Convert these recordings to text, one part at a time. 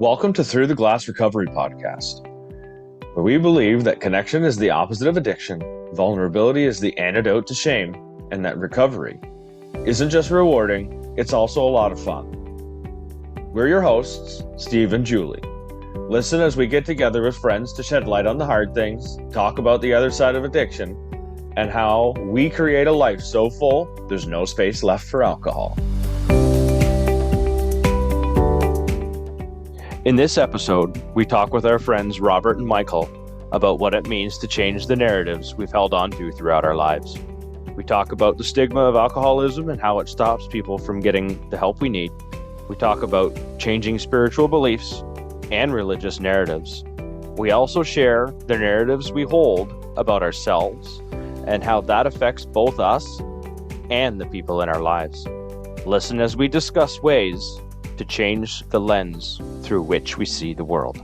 Welcome to Through the Glass Recovery Podcast, where we believe that connection is the opposite of addiction, vulnerability is the antidote to shame, and that recovery isn't just rewarding, it's also a lot of fun. We're your hosts, Steve and Julie. Listen as we get together with friends to shed light on the hard things, talk about the other side of addiction, and how we create a life so full there's no space left for alcohol. In this episode, we talk with our friends Robert and Michal about what it means to change the narratives we've held on to throughout our lives. We talk about the stigma of alcoholism and how it stops people from getting the help we need. We talk about changing spiritual beliefs and religious narratives. We also share the narratives we hold about ourselves and how that affects both us and the people in our lives. Listen as we discuss ways to change the lens through which we see the world.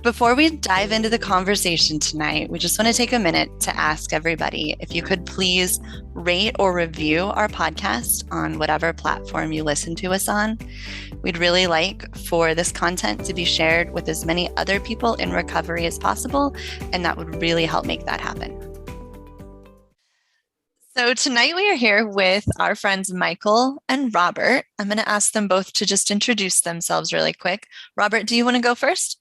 Before we dive into the conversation tonight, we just want to take a minute to ask everybody if you could please rate or review our podcast on whatever platform you listen to us on. We'd really like for this content to be shared with as many other people in recovery as possible, and that would really help make that happen. So tonight we are here with our friends Michal and Robert. I'm going to ask them both to just introduce themselves really quick. Robert, do you want to go first?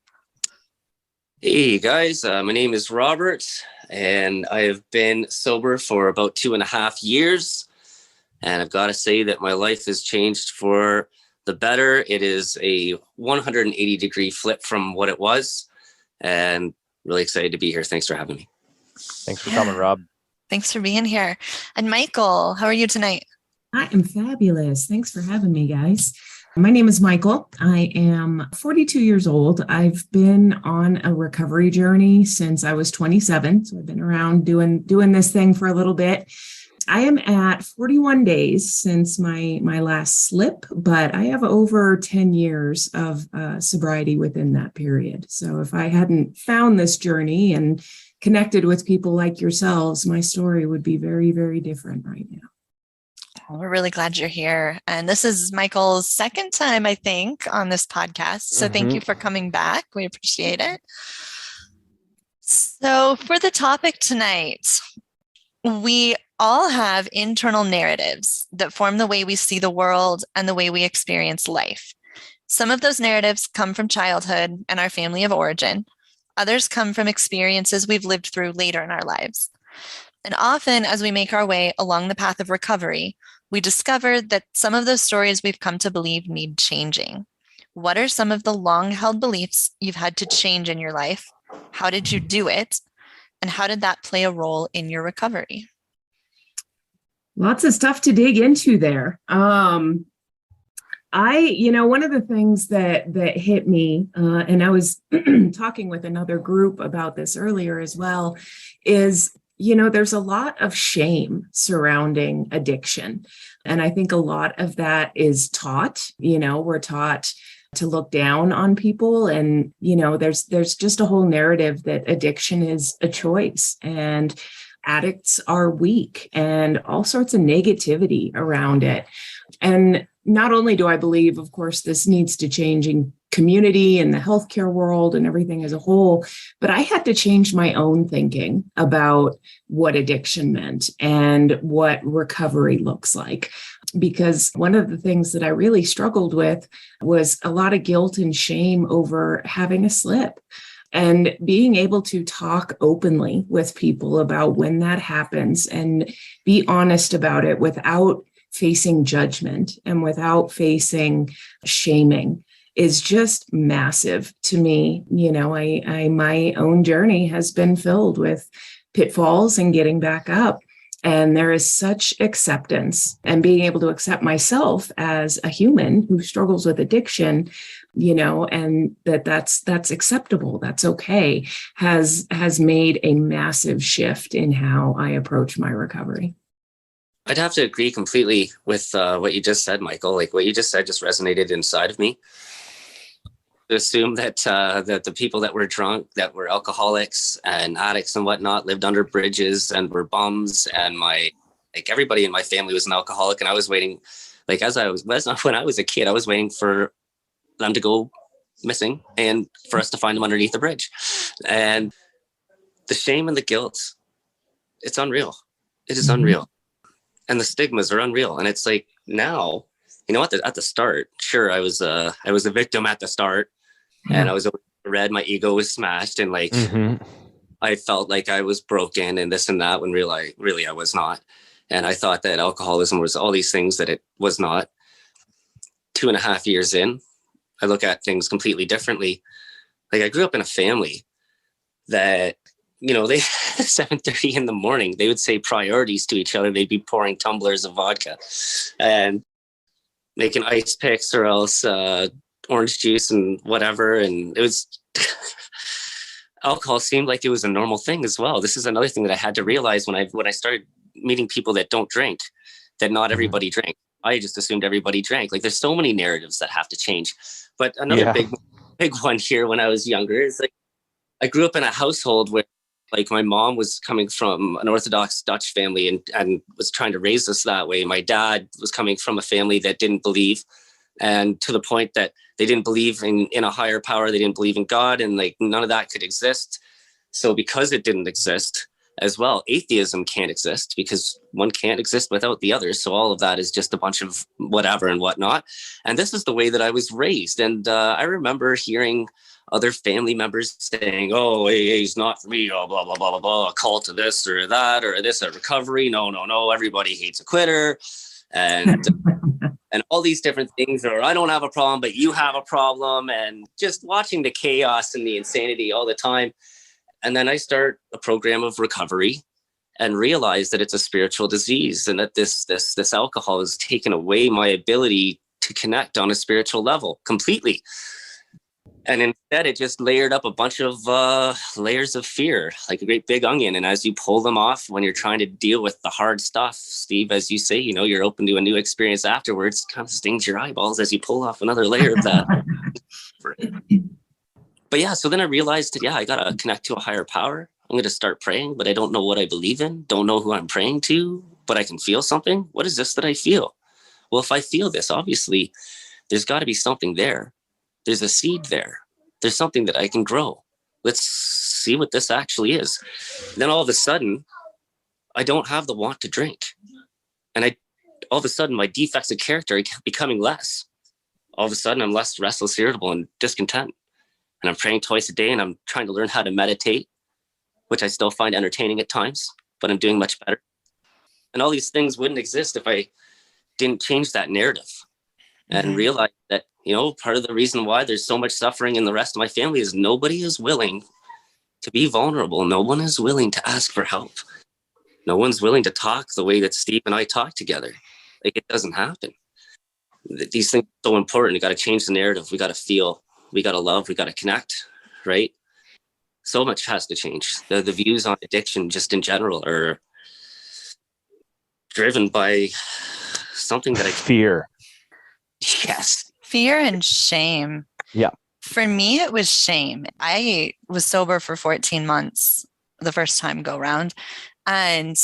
Hey guys, my name is Robert and I have been sober for about 2.5 years. And I've got to say that my life has changed for the better. It is a 180-degree flip from what it was. And really excited to be here. Thanks for having me. Thanks for coming, Rob. Thanks for being here. And Michal, how are you tonight? I am fabulous. Thanks for having me, guys. My name is Michal. I am 42 years old. I've been on a recovery journey since I was 27. So I've been around doing this thing for a little bit. I am at 41 days since my last slip, but I have over 10 years of sobriety within that period. So if I hadn't found this journey and connected with people like yourselves, my story would be very, very different right now. Well, we're really glad you're here. And this is Michal's second time, I think, on this podcast. So thank you for coming back. We appreciate it. So for the topic tonight, we all have internal narratives that form the way we see the world and the way we experience life. Some of those narratives come from childhood and our family of origin. Others come from experiences we've lived through later in our lives. And often, as we make our way along the path of recovery, we discover that some of those stories we've come to believe need changing. What are some of the long-held beliefs you've had to change in your life? How did you do it? And how did that play a role in your recovery? Lots of stuff to dig into there. One of the things that hit me, and I was talking with another group about this earlier as well, is, there's a lot of shame surrounding addiction. And I think a lot of that is taught. We're taught to look down on people. And, there's just a whole narrative that addiction is a choice and addicts are weak and all sorts of negativity around it. And not only do I believe, of course, this needs to change in community and the healthcare world and everything as a whole, but I had to change my own thinking about what addiction meant and what recovery looks like. Because one of the things that I really struggled with was a lot of guilt and shame over having a slip. And being able to talk openly with people about when that happens and be honest about it without facing judgment and without facing shaming is just massive to me. My own journey has been filled with pitfalls and getting back up. And there is such acceptance and being able to accept myself as a human who struggles with addiction, and that's acceptable. That's okay, has made a massive shift in how I approach my recovery. I'd have to agree completely with what you just said, Michal. Like what you just said just resonated inside of me. To assume that the people that were drunk, that were alcoholics and addicts and whatnot, lived under bridges and were bums, and everybody in my family was an alcoholic, and I was waiting, when I was a kid, I was waiting for them to go missing and for us to find them underneath the bridge. And the shame and the guilt, it's unreal. It is unreal. And the stigmas are unreal. And it's like now, at the start, sure, I was a victim at the start, and I was red. My ego was smashed, and like I felt like I was broken and this and that, when really I was not. And I thought that alcoholism was all these things that it was not. 2.5 years in, I look at things completely differently. Like, I grew up in a family that, they 7:30 in the morning, they would say priorities to each other. They'd be pouring tumblers of vodka and making ice picks, or else orange juice and whatever. And it was alcohol seemed like it was a normal thing as well. This is another thing that I had to realize when I started meeting people that don't drink, that not everybody drank. I just assumed everybody drank. Like, there's so many narratives that have to change. But another big one here when I was younger is like, I grew up in a household where, like, my mom was coming from an Orthodox Dutch family and was trying to raise us that way. My dad was coming from a family that didn't believe, and to the point that they didn't believe in a higher power. They didn't believe in God, and like none of that could exist. So because it didn't exist as well, atheism can't exist, because one can't exist without the other. So all of that is just a bunch of whatever and whatnot. And this is the way that I was raised. And I remember hearing other family members saying, "Oh, AA's not for me, oh, blah, blah, blah, blah, blah, a call to this or that, or this, a recovery. No, everybody hates a quitter." And and all these different things, or I don't have a problem, but you have a problem. And just watching the chaos and the insanity all the time. And then I start a program of recovery and realize that it's a spiritual disease, and that this alcohol has taken away my ability to connect on a spiritual level completely. And instead, it just layered up a bunch of layers of fear, like a great big onion. And as you pull them off, when you're trying to deal with the hard stuff, Steve, as you say, you're open to a new experience afterwards, kind of stings your eyeballs as you pull off another layer of that. But yeah, so then I realized that, I got to connect to a higher power. I'm going to start praying, but I don't know what I believe in, don't know who I'm praying to, but I can feel something. What is this that I feel? Well, if I feel this, obviously, there's got to be something there. There's a seed there. There's something that I can grow. Let's see what this actually is. Then all of a sudden, I don't have the want to drink. And all of a sudden, my defects of character are becoming less. All of a sudden, I'm less restless, irritable, and discontent. And I'm praying twice a day, and I'm trying to learn how to meditate, which I still find entertaining at times, but I'm doing much better. And all these things wouldn't exist if I didn't change that narrative and realize that, part of the reason why there's so much suffering in the rest of my family is nobody is willing to be vulnerable. No one is willing to ask for help. No one's willing to talk the way that Steve and I talk together. Like, it doesn't happen. These things are so important. You got to change the narrative. We got to feel. We got to love. We got to connect, right? So much has to change. The views on addiction just in general are driven by something that fear. Yes. Fear and shame. Yeah. For me, it was shame. I was sober for 14 months the first time go round. And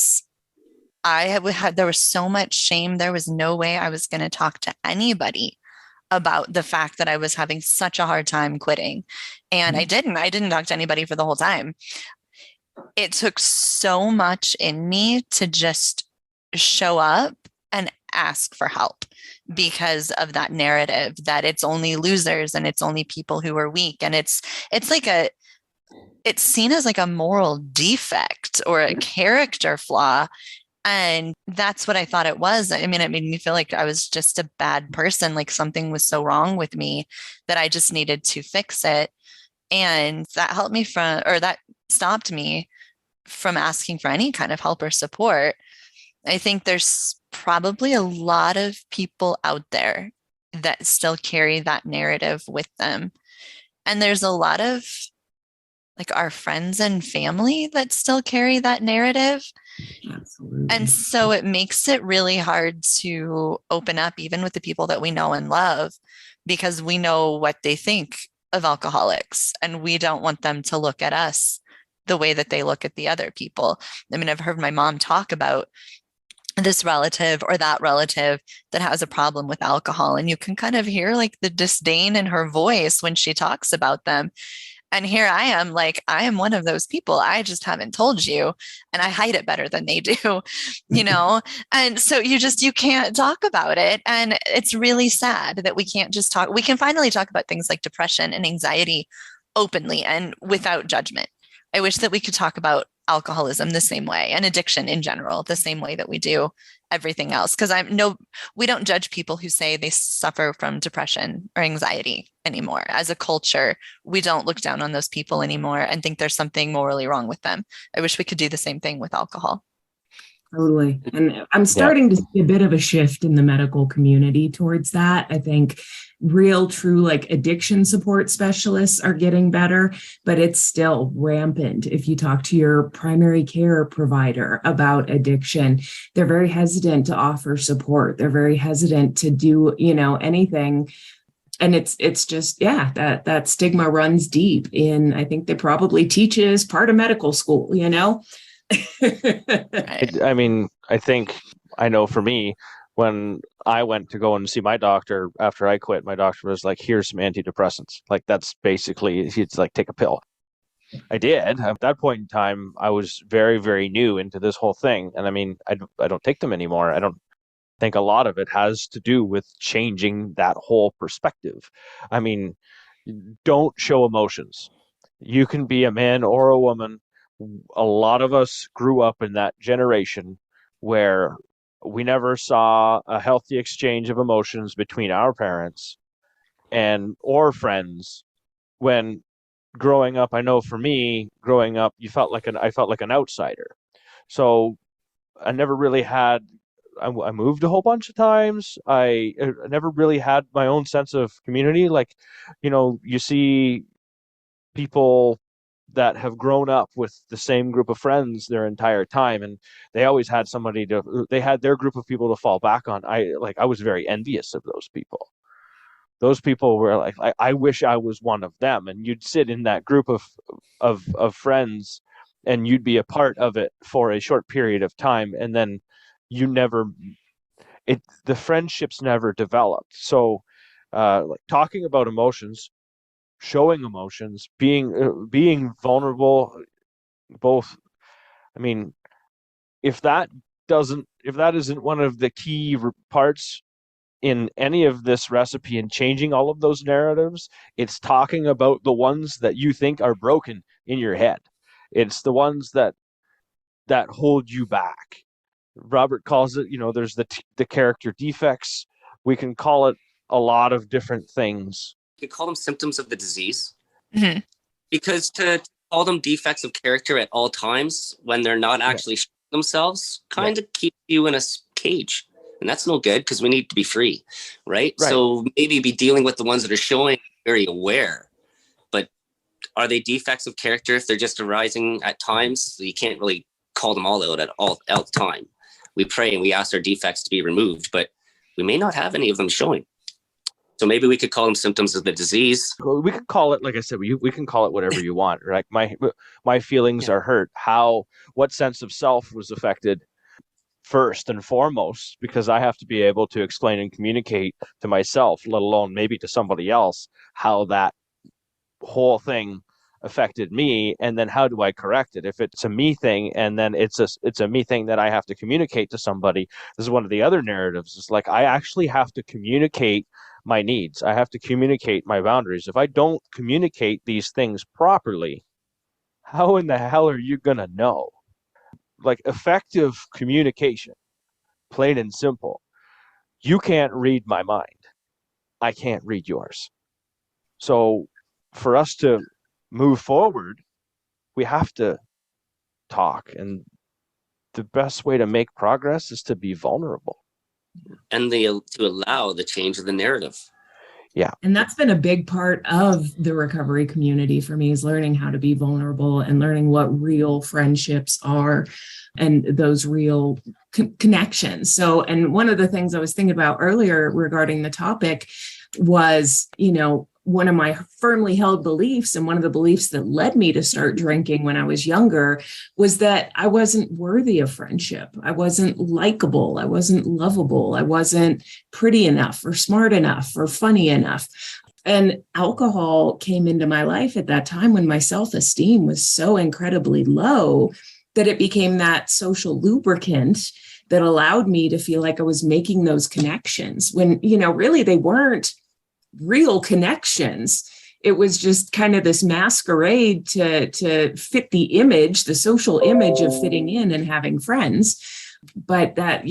there was so much shame. There was no way I was going to talk to anybody about the fact that I was having such a hard time quitting. And I didn't talk to anybody for the whole time. It took so much in me to just show up and ask for help because of that narrative that it's only losers and it's only people who are weak. And it's seen as like a moral defect or a character flaw. And that's what I thought it was. I mean, it made me feel like I was just a bad person, like something was so wrong with me that I just needed to fix it. And that that stopped me from asking for any kind of help or support. I think there's probably a lot of people out there that still carry that narrative with them. And there's a lot of like our friends and family that still carry that narrative. Absolutely. And so it makes it really hard to open up even with the people that we know and love, because we know what they think of alcoholics and we don't want them to look at us the way that they look at the other people. I mean, I've heard my mom talk about this relative or that relative that has a problem with alcohol. And you can kind of hear like the disdain in her voice when she talks about them. And here I am, like, I am one of those people. I just haven't told you, and I hide it better than they do, you know? And so you can't talk about it. And it's really sad that we can't just talk. We can finally talk about things like depression and anxiety openly and without judgment. I wish that we could talk about alcoholism the same way and addiction in general, the same way that we do everything else. Because we don't judge people who say they suffer from depression or anxiety anymore. As a culture, we don't look down on those people anymore and think there's something morally wrong with them. I wish we could do the same thing with alcohol. Totally. And I'm starting to see a bit of a shift in the medical community towards that. I think real, true, like addiction support specialists are getting better, but it's still rampant. If you talk to your primary care provider about addiction, they're very hesitant to offer support. They're very hesitant to do, anything. And it's just, that stigma runs deep in, I think they probably teach it as part of medical school, I know for me, when I went to go and see my doctor after I quit, my doctor was like, here's some antidepressants. Like, that's basically, it's like, take a pill. I did. At that point in time, I was very, very new into this whole thing. And I don't take them anymore. I don't think a lot of it has to do with changing that whole perspective. Don't show emotions. You can be a man or a woman. A lot of us grew up in that generation where we never saw a healthy exchange of emotions between our parents or friends. When growing up, I know for me, growing up, I felt like an outsider. So I never really had. I moved a whole bunch of times. I never really had my own sense of community. Like, you see people that have grown up with the same group of friends their entire time, and they always had they had their group of people to fall back on. I was very envious of those people. Those people were like, I wish I was one of them. And you'd sit in that group of friends, and you'd be a part of it for a short period of time, and then the friendships never developed. So talking about emotions, showing emotions, being vulnerable, both. If that isn't one of the key parts in any of this recipe and changing all of those narratives, it's talking about the ones that you think are broken in your head. It's the ones that hold you back. Robert calls it, there's the character defects. We can call it a lot of different things. You call them symptoms of the disease. Mm-hmm. Because to call them defects of character at all times when they're not actually showing themselves kind of keeps you in a cage. And that's no good, because we need to be free, right? So maybe be dealing with the ones that are showing, very aware. But are they defects of character if they're just arising at times? So you can't really call them all out at all the time. We pray and we ask our defects to be removed, but we may not have any of them showing. So maybe we could call them symptoms of the disease. Well, we could call it, like I said, we can call it whatever you want. Right? My feelings are hurt. What sense of self was affected first and foremost, because I have to be able to explain and communicate to myself, let alone maybe to somebody else, how that whole thing affected me, and then how do I correct it? If it's a me thing, and then it's a me thing that I have to communicate to somebody. This is one of the other narratives. It's like, I actually have to communicate my needs. I have to communicate my boundaries. If I don't communicate these things properly, how in the hell are you gonna know? Like, effective communication, plain and simple. You can't read my mind. I can't read yours. So for us to move forward, we have to talk. And the best way to make progress is to be vulnerable. And to allow the change of the narrative. Yeah. And that's been a big part of the recovery community for me, is learning how to be vulnerable and learning what real friendships are and those real connections. So, and one of the things I was thinking about earlier regarding the topic was, one of my firmly held beliefs, and one of the beliefs that led me to start drinking when I was younger, was that I wasn't worthy of friendship. I wasn't likable. I wasn't lovable. I wasn't pretty enough or smart enough or funny enough. And alcohol came into my life at that time when my self-esteem was so incredibly low that it became that social lubricant that allowed me to feel like I was making those connections when, really they weren't real connections. It was just kind of this masquerade to fit the image, the social image of fitting in and having friends. But that,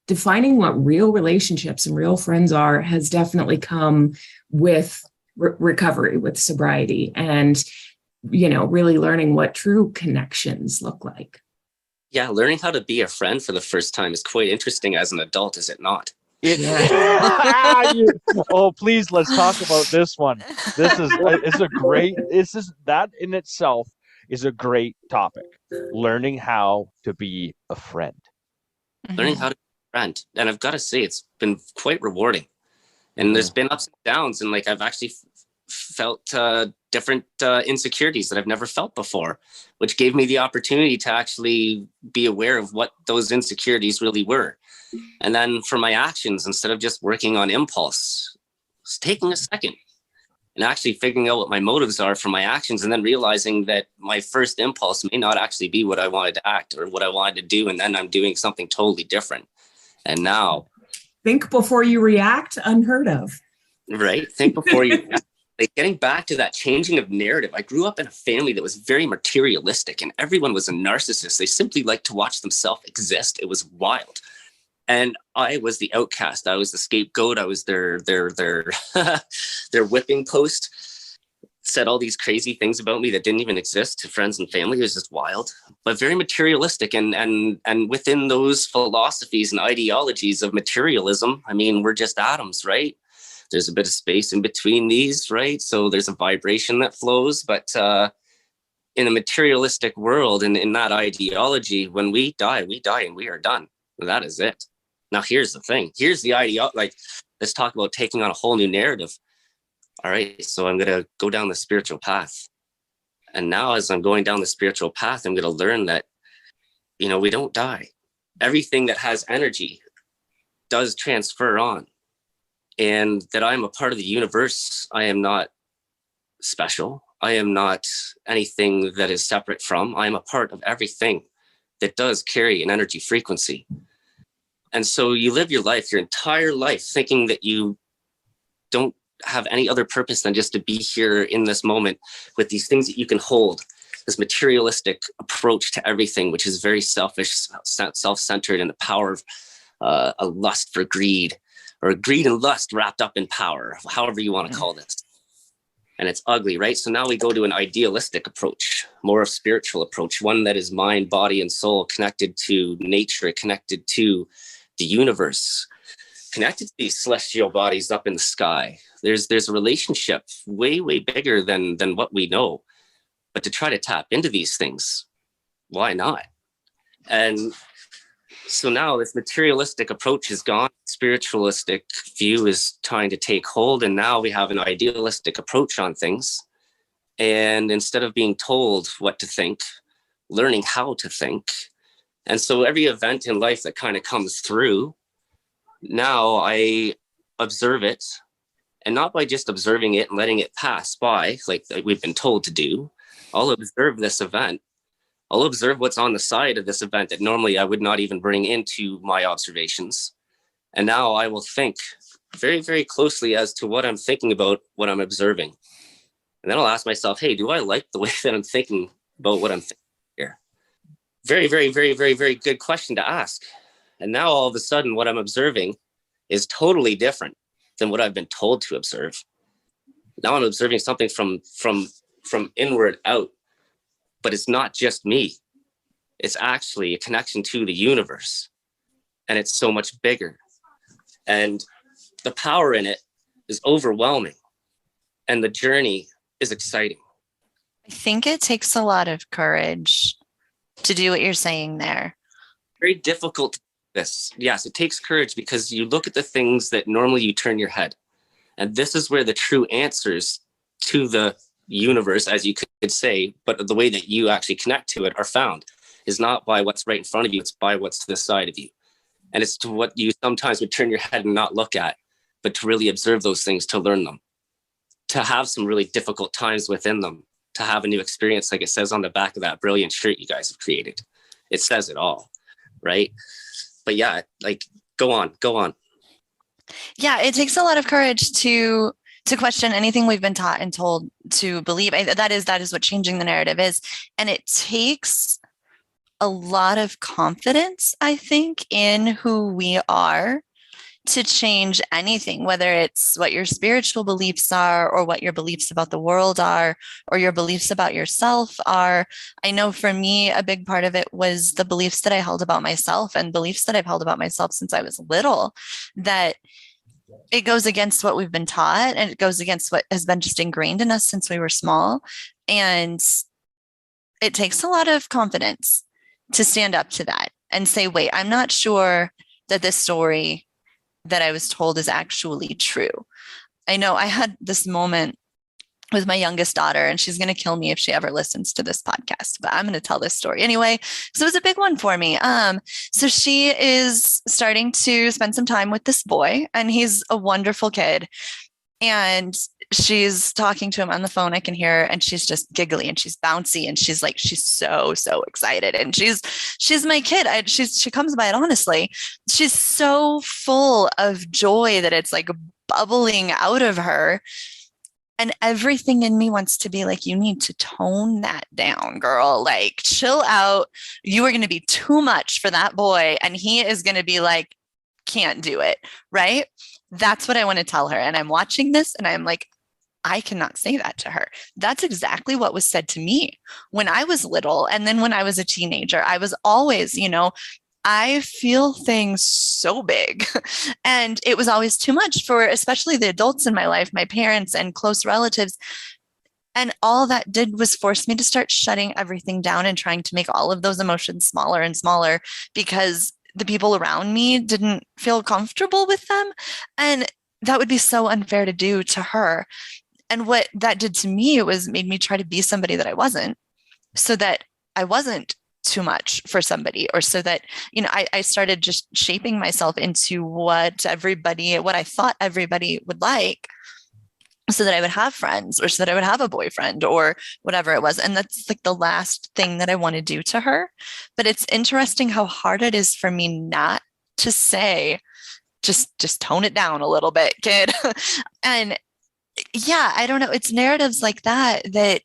defining what real relationships and real friends are has definitely come with recovery, with sobriety, and, really learning what true connections look like. Yeah, learning how to be a friend for the first time is quite interesting as an adult, is it not? Oh, please, let's talk about this one. That in itself is a great topic. Learning how to be a friend. Learning how to be a friend. And I've got to say, it's been quite rewarding. And there's been ups and downs. And I've actually felt different insecurities that I've never felt before, which gave me the opportunity to actually be aware of what those insecurities really were. And then for my actions, instead of just working on impulse, it's taking a second and actually figuring out what my motives are for my actions, and then realizing that my first impulse may not actually be what I wanted to act or what I wanted to do. And then I'm doing something totally different. And now think before you react, unheard of. Right. Think before you react. Getting back to that changing of narrative, I grew up in a family that was very materialistic, and everyone was a narcissist. They simply liked to watch themselves exist. It was wild. And I was the outcast. I was the scapegoat. I was their their whipping post. Said all these crazy things about me that didn't even exist to friends and family. It was just wild, but very materialistic. And within those philosophies and ideologies of materialism, we're just atoms, right? There's a bit of space in between these, right? So there's a vibration that flows. But in a materialistic world and in that ideology, when we die and we are done. That is it. Now, here's the thing. Here's the idea. Let's talk about taking on a whole new narrative. All right. So I'm going to go down the spiritual path. And now as I'm going down the spiritual path, I'm going to learn that, we don't die. Everything that has energy does transfer on. And that I'm a part of the universe. I am not special. I am not anything that is separate from. I am a part of everything that does carry an energy frequency. And so you live your entire life, thinking that you don't have any other purpose than just to be here in this moment with these things that you can hold, this materialistic approach to everything, which is very selfish, self-centered, and the power of a lust for greed, or greed and lust wrapped up in power, however you want to call this. And it's ugly, right? So now we go to an idealistic approach, more of spiritual approach, one that is mind, body, and soul, connected to nature, connected to the universe, connected to these celestial bodies up in the sky. There's a relationship way, way bigger than what we know. But to try to tap into these things, why not? And so now this materialistic approach is gone. Spiritualistic view is trying to take hold. And now we have an idealistic approach on things. And instead of being told what to think, learning how to think. And so every event in life that kind of comes through, now I observe it, and not by just observing it and letting it pass by like we've been told to do. I'll observe this event. I'll observe what's on the side of this event that normally I would not even bring into my observations. And now I will think very, very closely as to what I'm thinking about what I'm observing. And then I'll ask myself, hey, do I like the way that I'm thinking about what I'm thinking here? Very, very, very, very, very good question to ask. And now all of a sudden what I'm observing is totally different than what I've been told to observe. Now I'm observing something from inward out, but it's not just me. It's actually a connection to the universe, and it's so much bigger. And the power in it is overwhelming, and the journey is exciting. I think it takes a lot of courage to do what you're saying there. Very difficult. Yes, it takes courage, because you look at the things that normally you turn your head. And this is where the true answers to the universe, as you could say, but the way that you actually connect to it are found, is not by what's right in front of you, it's by what's to the side of you. And it's to what you sometimes would turn your head and not look at, but to really observe those things, to learn them, to have some really difficult times within them, to have a new experience, like it says on the back of that brilliant shirt you guys have created. It says it all, right? But yeah, like, go on. Yeah, it takes a lot of courage to question anything we've been taught and told to believe. That is what changing the narrative is. And it takes a lot of confidence, I think, in who we are to change anything, whether it's what your spiritual beliefs are, or what your beliefs about the world are, or your beliefs about yourself are. I know for me, a big part of it was the beliefs that I held about myself, and beliefs that I've held about myself since I was little, that it goes against what we've been taught, and it goes against what has been just ingrained in us since we were small. And it takes a lot of confidence to stand up to that and say, wait, I'm not sure that this story that I was told is actually true. I know I had this moment with my youngest daughter, and she's going to kill me if she ever listens to this podcast, but I'm going to tell this story anyway. So it was a big one for me. So she is starting to spend some time with this boy, and he's a wonderful kid. And she's talking to him on the phone. I can hear her, and she's just giggly and she's bouncy, and she's so excited. And she's my kid. She comes by it honestly. She's so full of joy that it's like bubbling out of her. And everything in me wants to be like, you need to tone that down, girl. Like, chill out. You are going to be too much for that boy. And he is going to be like, can't do it. Right? That's what I want to tell her. And I'm watching this and I'm like, I cannot say that to her. That's exactly what was said to me when I was little. And then when I was a teenager, I was always, I feel things so big. And it was always too much for especially the adults in my life, my parents and close relatives. And all that did was force me to start shutting everything down and trying to make all of those emotions smaller and smaller, because the people around me didn't feel comfortable with them. And that would be so unfair to do to her. And what that did to me was made me try to be somebody that I wasn't, so that I wasn't too much for somebody, or so that, I started just shaping myself into what I thought everybody would like, so that I would have friends, or so that I would have a boyfriend, or whatever it was. And that's like the last thing that I want to do to her. But it's interesting how hard it is for me not to say, just tone it down a little bit, kid. And yeah, I don't know. It's narratives like that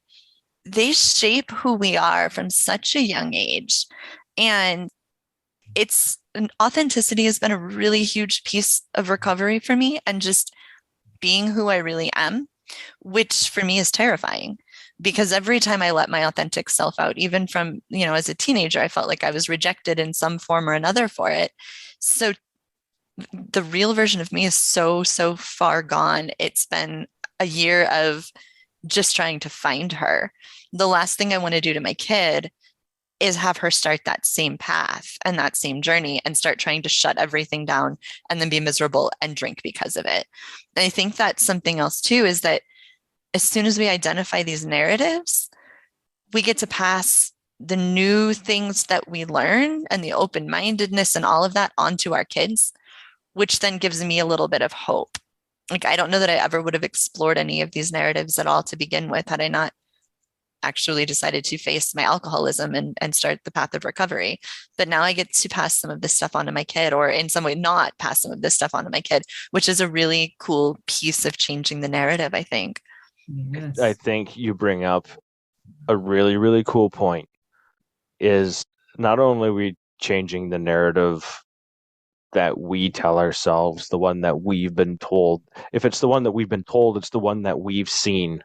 they shape who we are from such a young age. And authenticity has been a really huge piece of recovery for me, and just being who I really am, which for me is terrifying, because every time I let my authentic self out, even from, as a teenager, I felt like I was rejected in some form or another for it. So the real version of me is so far gone. It's been a year of just trying to find her. The last thing I want to do to my kid is have her start that same path and that same journey and start trying to shut everything down and then be miserable and drink because of it. And I think that's something else too, is that as soon as we identify these narratives, we get to pass the new things that we learn and the open-mindedness and all of that onto our kids, which then gives me a little bit of hope. Like, I don't know that I ever would have explored any of these narratives at all to begin with, had I not actually decided to face my alcoholism and start the path of recovery. But now I get to pass some of this stuff onto my kid, or in some way not pass some of this stuff onto my kid, which is a really cool piece of changing the narrative, I think. Yes. I think you bring up a really, really cool point, is not only are we changing the narrative that we tell ourselves, the one that we've been told. If it's the one that we've been told, it's the one that we've seen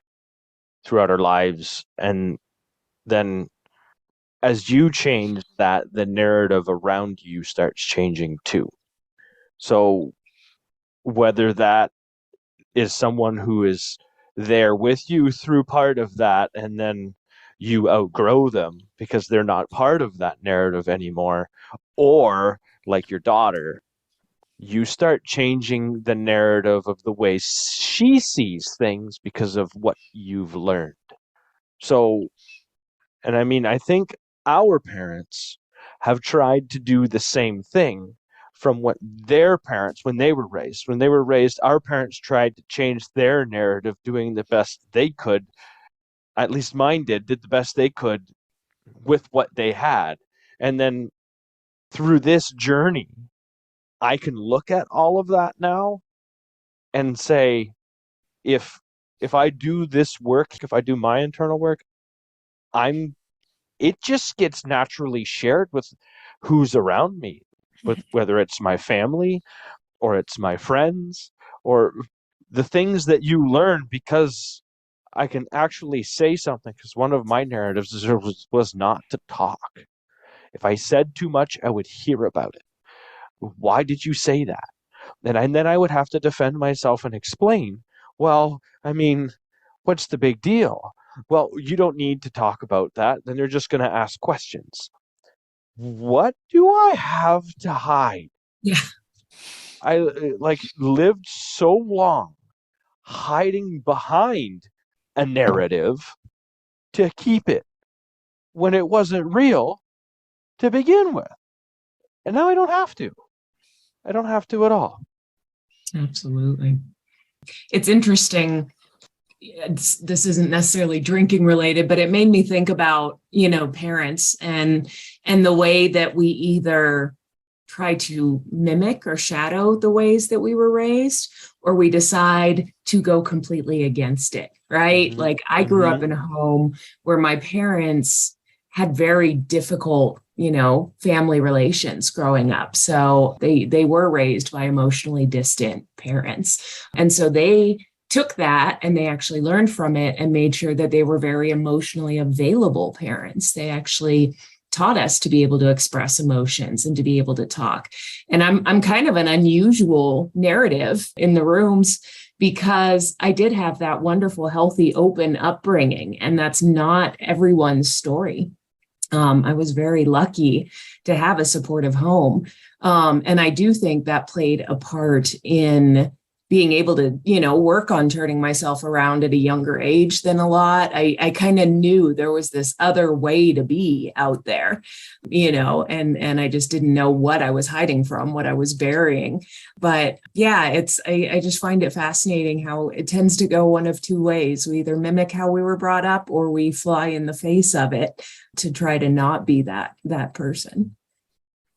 throughout our lives. And then as you change that, the narrative around you starts changing too. So whether that is someone who is there with you through part of that, and then you outgrow them because they're not part of that narrative anymore, or like your daughter, you start changing the narrative of the way she sees things because of what you've learned. So, and I mean, I think our parents have tried to do the same thing from what their parents, when they were raised. When they were raised, our parents tried to change their narrative, doing the best they could. At least mine did the best they could with what they had. And then through this journey, I can look at all of that now and say, if I do this work, if I do my internal work, I'm it just gets naturally shared with who's around me, with whether it's my family or it's my friends or the things that you learn, because I can actually say something. Because one of my narratives was not to talk. If I said too much, I would hear about it. Why did you say that? And then I would have to defend myself and explain, well, I mean, what's the big deal? Well, you don't need to talk about that. Then they're just going to ask questions. What do I have to hide? Yeah. I lived so long hiding behind a narrative to keep it when it wasn't real to begin with. And now I don't have to. I don't have to at all. Absolutely. It's interesting. This isn't necessarily drinking related, but it made me think about, parents and the way that we either try to mimic or shadow the ways that we were raised, or we decide to go completely against it, right? Mm-hmm. Like I grew up in a home where my parents had very difficult, family relations growing up. So they were raised by emotionally distant parents. And so they took that and they actually learned from it and made sure that they were very emotionally available parents. They actually taught us to be able to express emotions and to be able to talk. And I'm kind of an unusual narrative in the rooms because I did have that wonderful, healthy, open upbringing. And that's not everyone's story. I was very lucky to have a supportive home. And I do think that played a part in being able to, work on turning myself around at a younger age than a lot. I kind of knew there was this other way to be out there, and I just didn't know what I was hiding from, what I was burying. But yeah, I just find it fascinating how it tends to go one of two ways. We either mimic how we were brought up or we fly in the face of it to try to not be that person.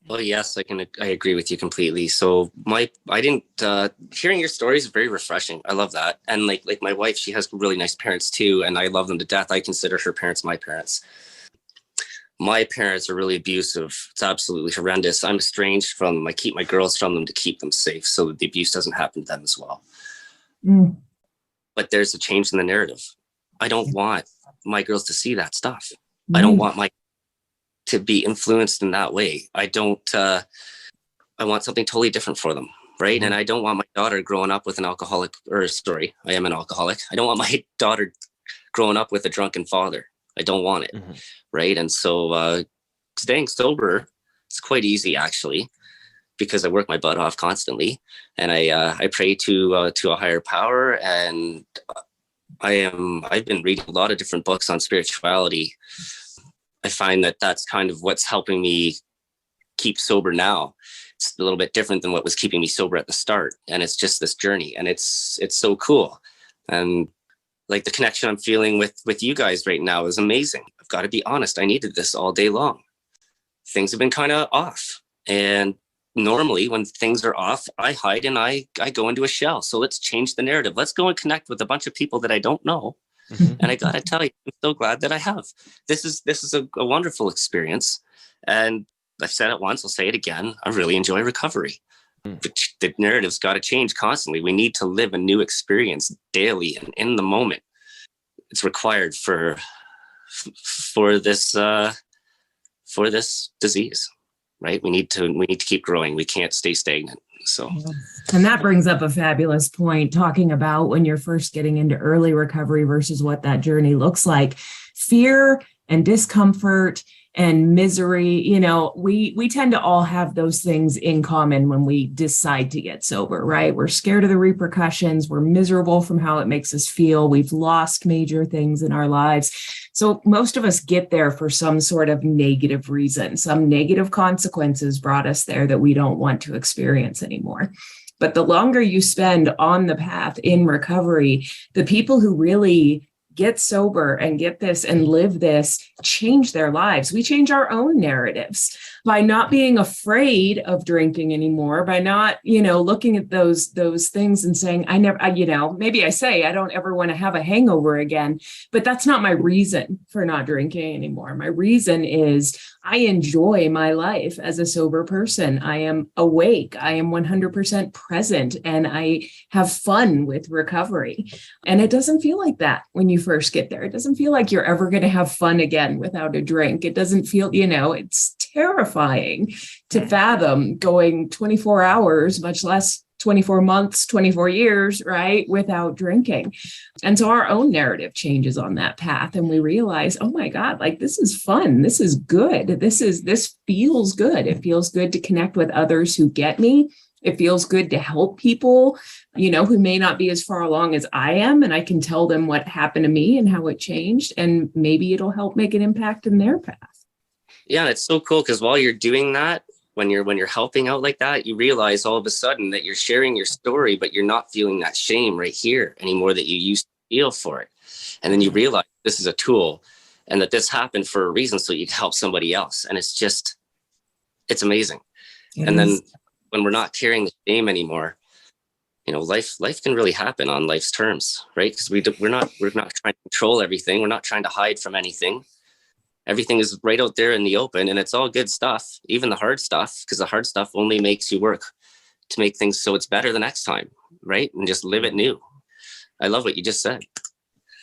Well, yes, I agree with you completely. So hearing your stories is very refreshing. I love that. And like my wife, she has really nice parents too. And I love them to death. I consider her parents my parents. My parents are really abusive. It's absolutely horrendous. I'm estranged from them. I keep my girls from them to keep them safe so that the abuse doesn't happen to them as well. Mm. But there's a change in the narrative. I don't want my girls to see that stuff. I don't want to be influenced in that way. I want something totally different for them. Right. Mm-hmm. And I don't want my daughter growing up with I am an alcoholic. I don't want my daughter growing up with a drunken father. I don't want it. Mm-hmm. Right. And so staying sober is quite easy, actually, because I work my butt off constantly. And I pray to a higher power. And I've been reading a lot of different books on spirituality. I find that that's kind of what's helping me keep sober now. It's a little bit different than what was keeping me sober at the start. And it's just this journey, and it's so cool. And like the connection I'm feeling with you guys right now is amazing. I've got to be honest. I needed this all day long. Things have been kind of off. And normally when things are off, I hide and I go into a shell. So let's change the narrative. Let's go and connect with a bunch of people that I don't know. Mm-hmm. And I got to tell you, I'm so glad that I have. This is a wonderful experience. And I've said it once, I'll say it again. I really enjoy recovery. The narrative's got to change constantly. We need to live a new experience daily and in the moment. It's required for this disease, right? We need to keep growing. We can't stay stagnant. So, and that brings up a fabulous point, talking about when you're first getting into early recovery versus what that journey looks like. Fear and discomfort and misery. You know, we tend to all have those things in common when we decide to get sober, right? We're scared of the repercussions. We're miserable from how it makes us feel. We've lost major things in our lives. So most of us get there for some sort of negative reason. Some negative consequences brought us there that we don't want to experience anymore. But the longer you spend on the path in recovery, the people who really get sober and get this and live this change their lives. We change our own narratives by not being afraid of drinking anymore, by not, looking at those things and saying, maybe I say I don't ever want to have a hangover again, but that's not my reason for not drinking anymore. My reason is I enjoy my life as a sober person. I am awake. I am 100% present, and I have fun with recovery. And it doesn't feel like that when you first get there. It doesn't feel like you're ever going to have fun again without a drink. It doesn't feel, it's terrifying to fathom going 24 hours, much less 24 months, 24 years, right, without drinking. And so our own narrative changes on that path. And we realize, oh my God, like this is fun. This is good. This feels good. It feels good to connect with others who get me. It feels good to help people, who may not be as far along as I am. And I can tell them what happened to me and how it changed. And maybe it'll help make an impact in their path. Yeah, it's so cool because while you're doing that, when you're helping out like that, you realize all of a sudden that you're sharing your story, but you're not feeling that shame right here anymore that you used to feel for it. And then you realize this is a tool and that this happened for a reason so you can help somebody else. And it's amazing. Then when we're not carrying the shame anymore, life can really happen on life's terms, right? Because we're not trying to control everything. We're not trying to hide from anything. Everything is right out there in the open, and it's all good stuff, even the hard stuff, because the hard stuff only makes you work to make things so it's better the next time, right? And just live it new. I love what you just said.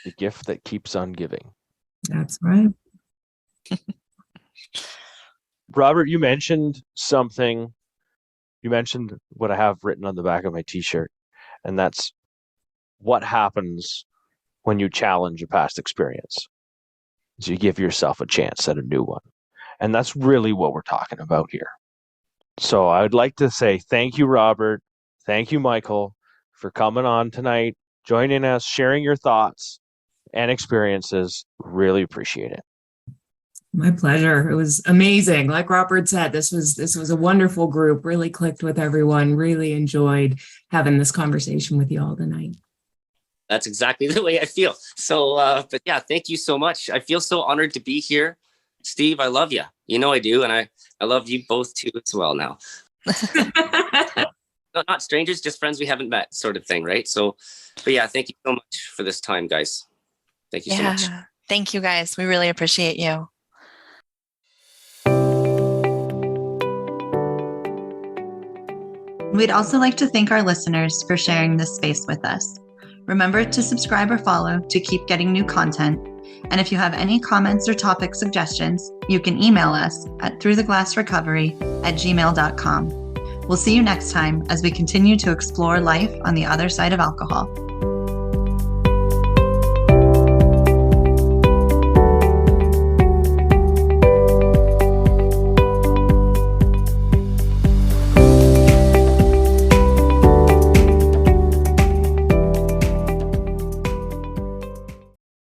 The gift that keeps on giving. That's right. Robert, you mentioned something. You mentioned what I have written on the back of my t-shirt, and that's what happens when you challenge a past experience. So you give yourself a chance at a new one. And that's really what we're talking about here. So I would like to say thank you, Robert. Thank you, Michal, for coming on tonight, joining us, sharing your thoughts and experiences. Really appreciate it. My pleasure. It was amazing. Like Robert said, this was a wonderful group, really clicked with everyone, really enjoyed having this conversation with you all tonight. That's exactly the way I feel. So, but yeah, thank you so much. I feel so honored to be here. Steve, I love you. I do. And I love you both too as well now. No, not strangers, just friends we haven't met sort of thing, right? So, but yeah, thank you so much for this time, guys. Thank you so much. Thank you, guys. We really appreciate you. We'd also like to thank our listeners for sharing this space with us. Remember to subscribe or follow to keep getting new content. And if you have any comments or topic suggestions, you can email us at throughtheglassrecovery@gmail.com. We'll see you next time as we continue to explore life on the other side of alcohol.